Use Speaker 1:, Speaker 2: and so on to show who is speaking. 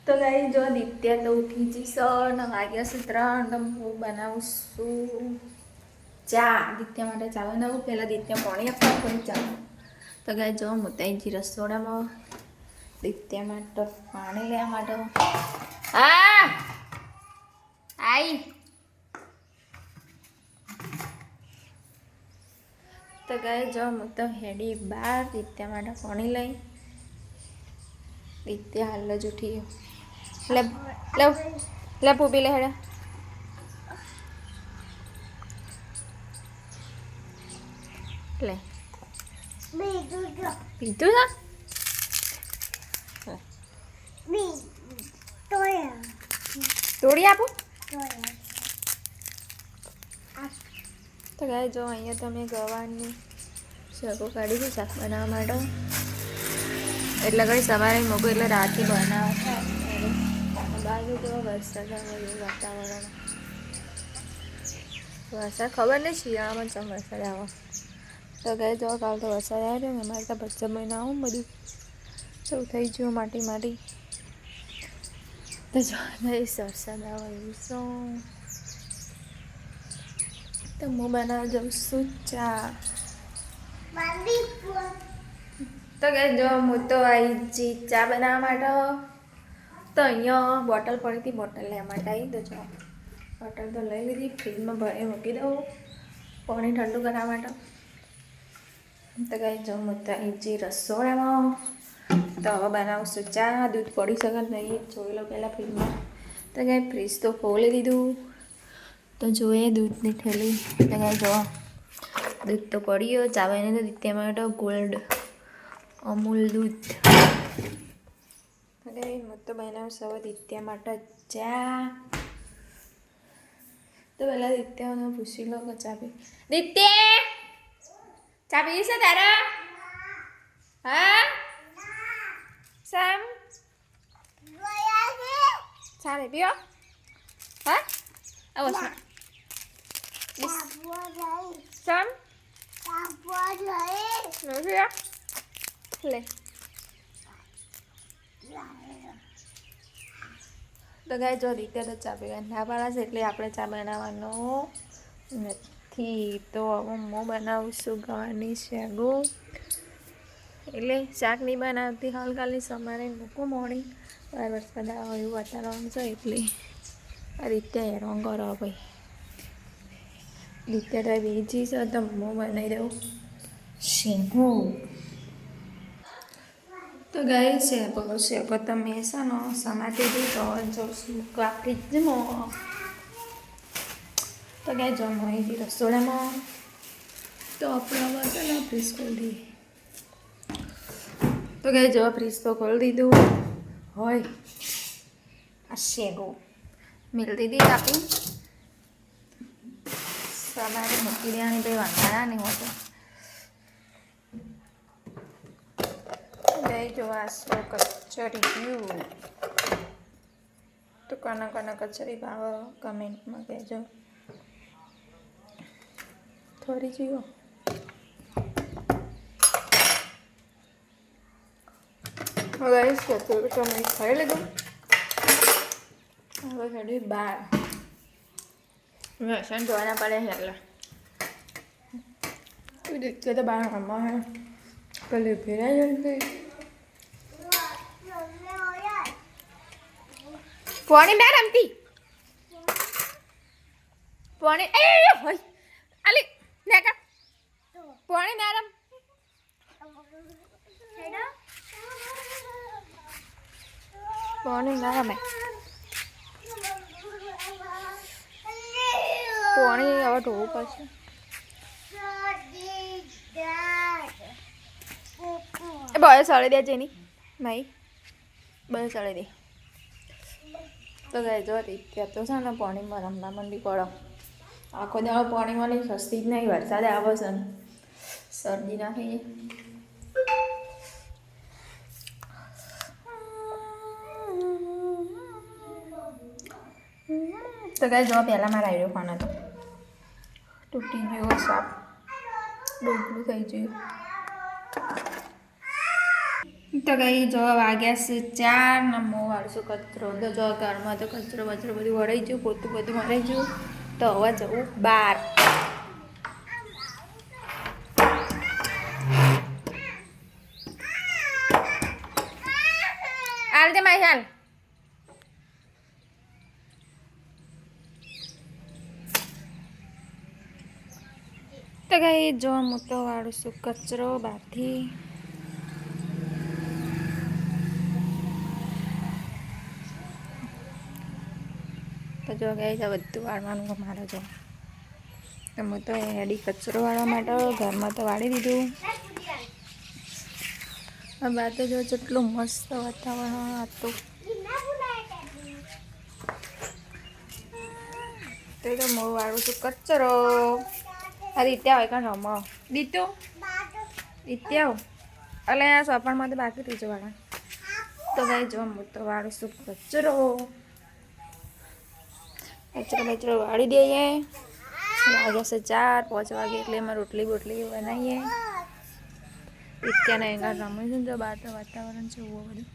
Speaker 1: તો ગાઈ જો દિત્ય તો ઉઠી જઈશ ને વાગ્યા છે 3 તો હું બનાવશું ચા. દિત્ય માટે ચા બનાવું. પહેલાં દિત્ય પાણી આપવા પછી ચા. તો ગાઈ જો મોતાઈજી રસોડામાં દિત્ય માટે પાણી લેવા માટે હા આઈ. તો ગાઈ જો હું તો હેડી બહાર દિત્ય માટે પાણી લઈ. દિત્ય હાલ જ ઉઠી ગયો. લે લે લે પૂપી લે હેડા. લે પીધું છે તોડી આપું. તો ગાય જો અહીંયા તમે ગવાની શાકો કાઢી છે શાક બનાવવા માટે. એટલે કઈ સવારે મોગું એટલે રાતે બનાવવા બાજુ તો વરસાદ આવે એવું વાતાવરણ. વરસાદ ખબર નહીં શિયાળામાં ચમ વરસાદ આવે. તો ગાય જો કાલ તો વરસાદ આવ્યો ને અમારે ત્યાં બચ્ચા મહિના આવું બધું શું થઈ ગયું માટી. તો જો વરસાદ આવે એવું શું. તો હું બનાવવા જાઉં છું ચા. તો કે જો હું તો આવી જી ચા બનાવવા માટે. તો અહીંયા બોટલ પડી હતી બોટલ લેવા માટે આવી. તો જો બોટલ તો લઈ લીધી ફ્રીજમાં ભરી મૂકી દઉં પાણી ઠંડુ કરવા માટે. તો કાંઈ જો હું તો આવી જી રસોડામાં. તો હવે બનાવશું ચા. દૂધ પડી શકે નહીં જોઈ લો પહેલાં ફ્રીજમાં. તો કાંઈ ફ્રીજ તો ખોલી દીધું. તો જોઈએ દૂધની થેલી. તો કાંઈ જો દૂધ તો પડ્યો. ચા બને તો દિત્ય માટે ગોલ્ડ અમૂલ દૂધ. અને હું તો બનાવશું હવે દિત્ય માટે ચા. તો પહેલાં દિત્યાને પૂછી લો કે ચા પી. દિત્ય ચા પી છે તારા? હા સેમ ચા નહીં પીઓ? હા આવો સેમ નહીં પીઓ લે. તો ગાય જો દિત્ય તો ચા પીવા ના પાડા છે એટલે આપણે ચા બનાવવાનો નથી. તો હવે હું બનાવીશું ગવાની શેગો. એટલે શાક નહીં બનાવતી હાલ ખાલી સમારે મૂકું મોડી બહાર વરસાદ આવે એવું વાતાવરણ છે એટલે આ રીતે હેરાન કરો ભાઈ. દિત્ય તો બીજી છે તો હું બનાવી દઉં શેગો. તો ગાય શેગો તમે છે ને સમાતી હતી તો જોશું ફ્રીજમાં. તો ગાય જમવા આવી રસોડામાં. તો આપણે છે ને ફ્રીજ ખોલી દઈએ. તો ગાય જો ફ્રીજ તો ખોલી દીધું હોય. આ શેગો મિલ દીધી કાપી સવારે મૂકી દેવાની ભાઈ વાંધા નહીં હોતો. ગાય જો આ સો કચરી ગયું. તો કોના કચરી ભાવે કમેન્ટમાં કહેજો. થોડી જીવો ગાઈસ કચરી તો મેં ખાઈ લીધું. હવે ઘડી બહાર વ્યસન જોવાના પડે છે એટલે દિત્ય તો બહાર રમવા હે પેલી ફેરાઈ જતી. પાણી ના રમતી પાણી એ હોય આલી નાકા પાણી ના રમ. પાણી ના રમે પાણી હવે ઢોવું પડશે. એ બસ સળી દે જેની માઈ બસ સળી દે. તો ગાય જો દિત્ય તો છે ને પાણીમાં રમવા માંડી પડો. આખો દાડો પાણીમાં નહીં સસ્તી જ નહીં. વરસાદ આવે છે ને શરદી ના થઈ જાય. તો ગાય જો પહેલાં મારા આઈડિયો ફોન હતો તૂટી ગયો સાપ ડોકલું થઈ ગયું. તો કઈ જો વાગ્યા છે 4 ને મો વાળશું કચરો તો જો ઘરમાં તો કચરો બધું વળાઈ ગયું, પોતું બધું મરાઈ ગયું. તો હવે જવું બહાર. હાલ તે માય હાલ. તો કઈ જો હું તો વાળું છું કચરો બહારથી. તો જો ગઈ તો બધું વાળવાનું અમારે જો. તો હું તો હેડી કચરો વાળવા માટે ઘરમાં તો વાળી દીધું. આ બહાર તો જો જેટલું મસ્ત વાતાવરણ હતું. તો હું વાળું છું કચરો. આ રીતે આવે કાં રમો દીતું રીતે આવ એટલે આ સોપણમાં તો બાકી થઈ જવાના. તો ગઈ જો હું તો વાળું છું કચરો. કચરો વાળી દઈએ. વાગ્યા છે 4-5 વાગે એટલે એમાં રોટલી બોટલી બનાવીએ. અત્યારના એના રમે છે જો બહાર તો વાતાવરણ છે એવું બધું.